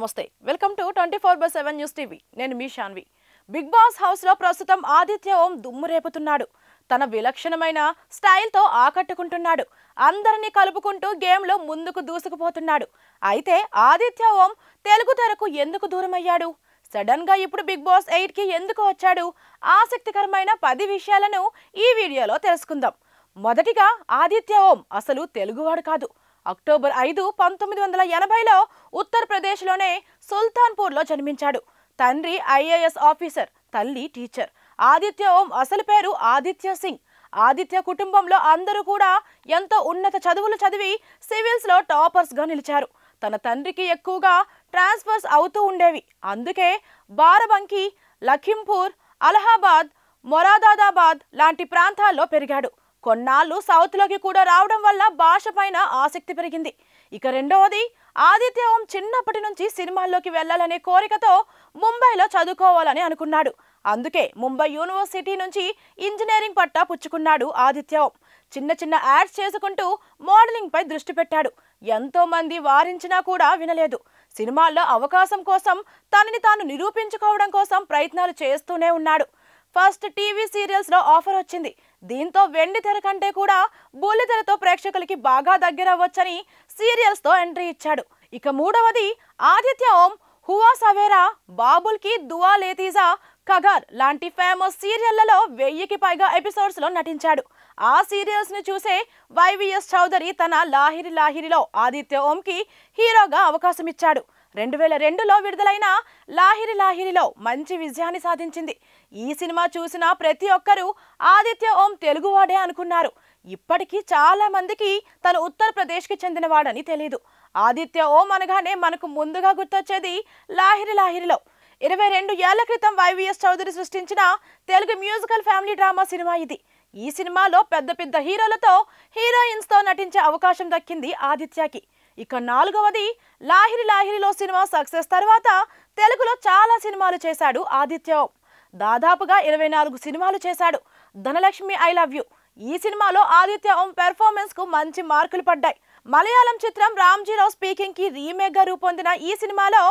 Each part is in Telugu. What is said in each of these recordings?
నమస్తే వెల్కమ్ టు 24/7 న్యూస్ టీవీ నేను మీ శాన్వి బిగ్ బాస్ హౌస్ లో ప్రస్తుతం ఆదిత్య ఓం దుమ్ము రేపుతున్నాడు తన విలక్షణమైన స్టైల్ తో ఆకట్టుకుంటున్నాడు అందరిని కలుపుకుంటూ గేమ్ లో ముందుకు దూసుకుపోతున్నాడు అయితే ఆదిత్య ఓం తెలుగు తెరకు ఎందుకు దూరం అయ్యాడు సడన్ గా ఇప్పుడు బిగ్ బాస్ 8 కి ఎందుకు వచ్చాడు ఆసక్తికరమైన 10 విషయాలను ఈ వీడియోలో తెలుసుకుందాం మొదటిగా ఆదిత్య ఓం అసలు తెలుగువాడు కాదు అక్టోబర్ 5, 1980లో ఉత్తరప్రదేశ్లోనే సుల్తాన్పూర్లో జన్మించాడు తండ్రి ఐఏఎస్ ఆఫీసర్ తల్లి టీచర్ ఆదిత్య ఓం అసలు పేరు ఆదిత్య సింగ్ ఆదిత్య కుటుంబంలో అందరూ కూడా ఎంతో ఉన్నత చదువులు చదివి సివిల్స్ లో టాపర్స్ గా నిలిచారు తన తండ్రికి ఎక్కువగా ట్రాన్స్ఫర్స్ అవుతూ ఉండేవి అందుకే బారాబంకీ లఖింపూర్ అలహాబాద్ మొరాదాబాద్ లాంటి ప్రాంతాల్లో పెరిగాడు కొన్నాళ్ళు సౌత్ లోకి కూడా రావడం వల్ల భాష పైన ఆసక్తి పెరిగింది ఇక రెండవది ఆదిత్య ఓం చిన్నప్పటి నుంచి సినిమాల్లోకి వెళ్ళాలనే కోరికతో ముంబైలో చదువుకోవాలని అనుకున్నాడు అందుకే ముంబై యూనివర్సిటీ నుంచి ఇంజనీరింగ్ పట్టా పుచ్చుకున్నాడు ఆదిత్య ఓం చిన్న చిన్న యాడ్స్ చేసుకుంటూ మోడలింగ్ పై దృష్టి పెట్టాడు ఎంతో మంది వారించినా కూడా వినలేదు సినిమాల్లో అవకాశం కోసం తనని తాను నిరూపించుకోవడం కోసం ప్రయత్నాలు చేస్తూనే ఉన్నాడు ఫస్ట్ టీవీ సీరియల్స్ లో ఆఫర్ వచ్చింది దీంతో వెండి తెర కంటే కూడా బుల్లి తెరతో ప్రేక్షకులకి బాగా దగ్గర అవ్వొచ్చని సీరియల్స్ తో ఎంట్రీ ఇచ్చాడు ఇక మూడవది ఆదిత్య ఓం హువా సవేరా బాబుల్ కి దువా లేతీజా కగార్ లాంటి ఫేమస్ సీరియళ్లలో 1000కి పైగా ఎపిసోడ్స్ లో నటించాడు ఆ సీరియల్స్ ని చూసే వైవిఎస్ చౌదరి తన లాహిరి లాహిరిలో ఆదిత్య ఓం కి హీరోగా అవకాశం ఇచ్చాడు 2002లో విడుదలైన లాహిరి లాహిరిలో మంచి విజయాన్ని సాధించింది ఈ సినిమా చూసిన ప్రతి ఒక్కరూ ఆదిత్య ఓం తెలుగువాడే అనుకున్నారు ఇప్పటికీ చాలా మందికి తను ఉత్తరప్రదేశ్కి చెందినవాడని తెలియదు ఆదిత్య ఓం అనగానే మనకు ముందుగా గుర్తొచ్చేది లాహిరి లాహిరిలో 22 ఏళ్ల క్రితం వైవిఎస్ చౌదరి సృష్టించిన Telugu musical family drama cinema ఇది ఈ సినిమాలో పెద్ద పెద్ద హీరోలతో హీరోయిన్స్ తో నటించే అవకాశం దక్కింది ఆదిత్యకి ఇక నాలుగవది లాహిరి లాహిరిలో సినిమా సక్సెస్ తర్వాత తెలుగులో చాలా సినిమాలు చేశాడు ఆదిత్య ఓం దాదాపుగా 24 సినిమాలు చేశాడు ధనలక్ష్మి ఐ లవ్ యూ ఈ సినిమాలో ఆదిత్య ఓం పెర్ఫార్మెన్స్ కు మంచి మార్కులు పడ్డాయి మలయాళం చిత్రం రామ్జీరావు స్పీకింగ్ కి రీమేక్ గా రూపొందిన ఈ సినిమాలో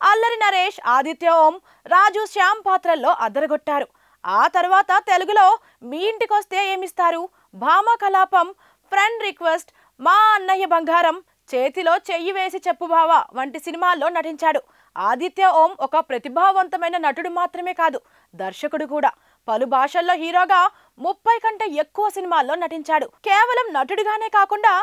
అల్లరి నరేష్ ఆదిత్య ఓం రాజు శ్యామ్ పాత్రల్లో అదరగొట్టారు ఆ తర్వాత తెలుగులో మీ ఇంటికొస్తే ఏమిస్తారు భామ కలాపం ఫ్రెండ్ రిక్వెస్ట్ మా అన్నయ్య బంగారం చేతిలో చెయ్యి వేసి చెప్పు బావా వంటి సినిమాల్లో నటించాడు ఆదిత్య ఓం ఒక ప్రతిభావంతమైన నటుడు మాత్రమే కాదు దర్శకుడు కూడా పలు భాషల్లో హీరోగా 30 కంటే ఎక్కువ సినిమాల్లో నటించాడు కేవలం నటుడిగానే కాకుండా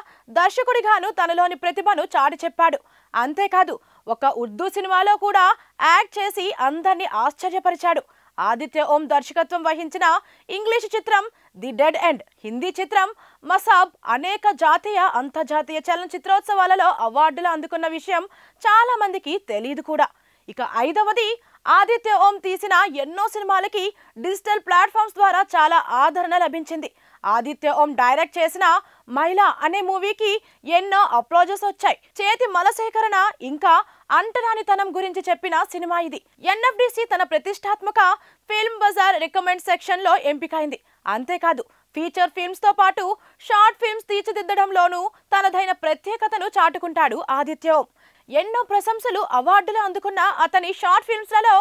దర్శకుడిగాను తనలోని ప్రతిభను చాటి చెప్పాడు అంతేకాదు ఒక ఉర్దూ సినిమాలో కూడా యాక్ట్ చేసి అందరినీ ఆశ్చర్యపరిచాడు ఆదిత్య ఓం దర్శకత్వం వహించిన ఇంగ్లీష్ చిత్రం ది డెడ్ ఎండ్ హిందీ చిత్రం మసాబ్ అనేక జాతీయ అంతర్జాతీయ చలనచిత్రోత్సవాలలో అవార్డులు అందుకున్న విషయం చాలా మందికి తెలియదు కూడా ఇక ఐదవది ఆదిత్య ఓం తీసిన ఎన్నో సినిమాలకి డిజిటల్ ప్లాట్ఫామ్స్ ద్వారా చాలా ఆదరణ లభించింది ఆదిత్య ఓం డైరెక్ట్ చేసిన మైలా అనే మూవీకి ఎన్నో అప్లాజెస్ వచ్చాయి చేతి మల సేకరణ ఇంకా అంటరానితనం గురించి చెప్పిన సినిమా ఇది ఎన్ఎఫ్డిసి తన ప్రతిష్టాత్మక ఫిల్మ్ బజార్ రికమెండ్ సెక్షన్ లో ఎంపికైంది అంతేకాదు ఫీచర్ ఫిల్మ్స్ తో పాటు షార్ట్ ఫిల్మ్స్ తీర్చిదిద్దడంలోనూ తనదైన ప్రత్యేకతను చాటుకుంటాడు ఆదిత్య ఓం ఎన్నో ప్రశంసలు అవార్డులు అందుకున్న అతని షార్ట్ ఫిల్మ్స్ లలో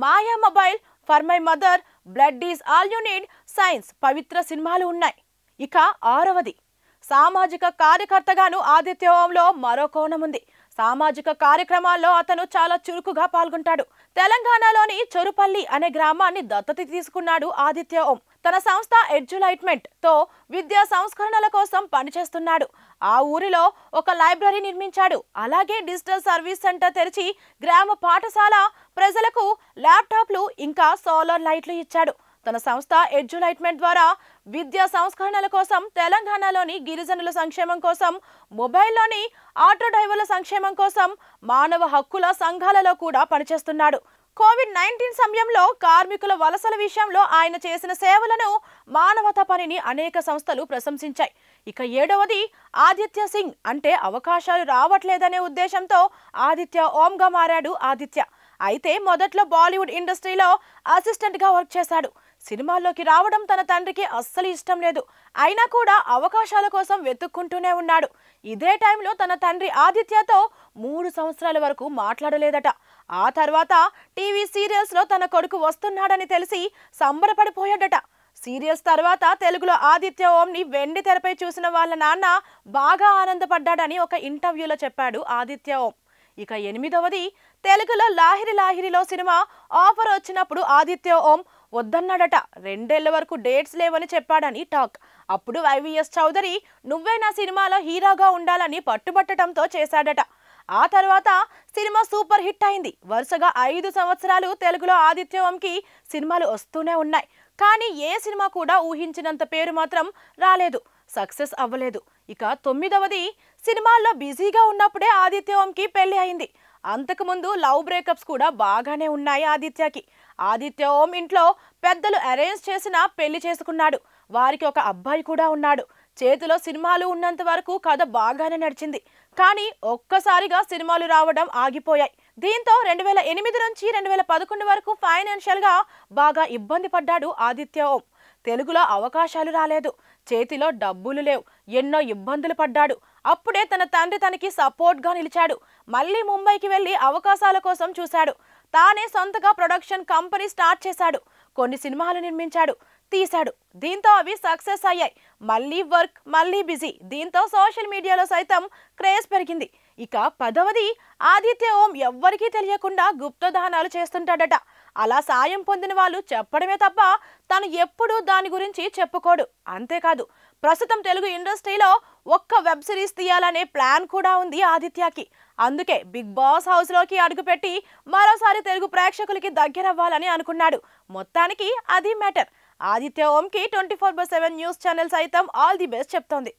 Maya mobile for my mother blood is all you need science Pavitra సినిమాలు ఉన్నాయి ఇక ఆరవది సామాజిక కార్యకర్తగాను ఆదిత్య ఓంలో మరో కోణం ఉంది సామాజిక కార్యక్రమాల్లో అతను చాలా చురుకుగా పాల్గొంటాడు తెలంగాణలోని చెరుపల్లి అనే గ్రామాన్ని దత్తత తీసుకున్నాడు ఆదిత్య ఓం తన సంస్థ ఎడ్యులైట్మెంట్ తో విద్యా సంస్కరణల కోసం పనిచేస్తున్నాడు ఆ ఊరిలో ఒక లైబ్రరీ నిర్మించాడు అలాగే డిజిటల్ సర్వీస్ సెంటర్ తెరిచి గ్రామ పాఠశాల ప్రజలకు ల్యాప్టాప్లు ఇంకా సోలార్ లైట్లు ఇచ్చాడు తన సంస్థ ఎడ్యులైట్మెంట్ ద్వారా విద్యా సంస్కరణల కోసం తెలంగాణలోని గిరిజనుల సంక్షేమం కోసం మొబైల్లోని ఆటో డ్రైవర్ల సంక్షేమం కోసం మానవ హక్కుల సంఘాలలో కూడా పనిచేస్తున్నాడు కోవిడ్-19 సమయంలో కార్మికుల వలసల విషయంలో ఆయన చేసిన సేవలను మానవతా పనిని అనేక సంస్థలు ప్రశంసించాయి ఇక ఏడవది ఆదిత్య సింగ్ అంటే అవకాశాలు రావట్లేదనే ఉద్దేశంతో ఆదిత్య ఓంగా మారాడు ఆదిత్య అయితే మొదట్లో బాలీవుడ్ ఇండస్ట్రీలో అసిస్టెంట్ గా వర్క్ చేశాడు సినిమాల్లోకి రావడం తన తండ్రికి అస్సలు ఇష్టం లేదు. అయినా కూడా అవకాశాల కోసం వెతుక్కుంటూనే ఉన్నాడు. ఇదే టైంలో తన తండ్రి ఆదిత్యతో 3 సంవత్సరాల వరకు మాట్లాడలేదట. ఆ తర్వాత టీవీ సీరియల్స్లో తన కొడుకు వస్తున్నాడని తెలిసి సంబరపడిపోయాడట. సీరియల్స్ తర్వాత తెలుగులో ఆదిత్య ఓంని వెండి తెరపై చూసిన వాళ్ళ నాన్న బాగా ఆనందపడ్డాడని ఒక ఇంటర్వ్యూలో చెప్పాడు ఆదిత్య ఓం. ఇక 8వది తెలుగులో లాహిరి లాహిరిలో సినిమా ఆఫర్ వచ్చినప్పుడు ఆదిత్య ఓం వద్దన్నాడట. 2 ఏళ్ల వరకు డేట్స్ లేవని చెప్పాడని టాక్. అప్పుడు వైవిఎస్ చౌదరి నువ్వే నా సినిమాలో హీరోగా ఉండాలని పట్టుబట్టడంతో చేశాడట. ఆ తర్వాత సినిమా సూపర్ హిట్ అయింది. వరుసగా 5 సంవత్సరాలు తెలుగులో ఆదిత్య ఓంకి సినిమాలు వస్తూనే ఉన్నాయి. కానీ ఏ సినిమా కూడా ఊహించినంత పేరు మాత్రం రాలేదు, సక్సెస్ అవ్వలేదు. ఇక 9వది సినిమాల్లో బిజీగా ఉన్నప్పుడే ఆదిత్య ఓంకి పెళ్లి అయింది. అంతకుముందు లవ్ బ్రేకప్స్ కూడా బాగానే ఉన్నాయి ఆదిత్యకి. ఆదిత్య ఓం ఇంట్లో పెద్దలు అరేంజ్ చేసిన పెళ్లి చేసుకున్నాడు. వారికి ఒక అబ్బాయి కూడా ఉన్నాడు. చేతిలో సినిమాలు ఉన్నంత వరకు కథ బాగానే నడిచింది. కానీ ఒక్కసారిగా సినిమాలు రావడం ఆగిపోయాయి. దీంతో 2008 నుంచి 2011 వరకు ఫైనాన్షియల్ గా బాగా ఇబ్బంది పడ్డాడు ఆదిత్య ఓం. తెలుగులో అవకాశాలు రాలేదు, చేతిలో డబ్బులు లేవు, ఎన్నో ఇబ్బందులు పడ్డాడు. అప్పుడే తన తండ్రి తనకి సపోర్ట్ గా నిలిచాడు. మళ్ళీ ముంబైకి వెళ్లి అవకాశాల కోసం చూశాడు. తానే సొంతగా ప్రొడక్షన్ కంపెనీ స్టార్ట్ చేశాడు. కొన్ని సినిమాలు నిర్మించాడు, తీశాడు. దీంతో అవి సక్సెస్ అయ్యాయి. మళ్ళీ వర్క్, మళ్ళీ బిజీ. దీంతో సోషల్ మీడియాలో సైతం క్రేజ్ పెరిగింది. ఇక 10వది ఆదిత్య ఓం ఎవ్వరికీ తెలియకుండా గుప్తదానాలు చేస్తుంటాడట. అలా సాయం పొందిన వాళ్ళు చెప్పడమే తప్ప తను ఎప్పుడూ దాని గురించి చెప్పుకోడు. అంతేకాదు, ప్రస్తుతం తెలుగు ఇండస్ట్రీలో ఒక్క వెబ్ సిరీస్ తీయాలనే ప్లాన్ కూడా ఉంది ఆదిత్యకి. అందుకే బిగ్ బాస్ హౌస్ లోకి అడుగుపెట్టి మరోసారి తెలుగు ప్రేక్షకులకి దగ్గరవ్వాలని అనుకున్నాడు. మొత్తానికి అది మ్యాటర్. ఆదిత్య ఓంకి 24/7 న్యూస్ ఛానల్ సైతం ఆల్ ది బెస్ట్ చెప్తోంది.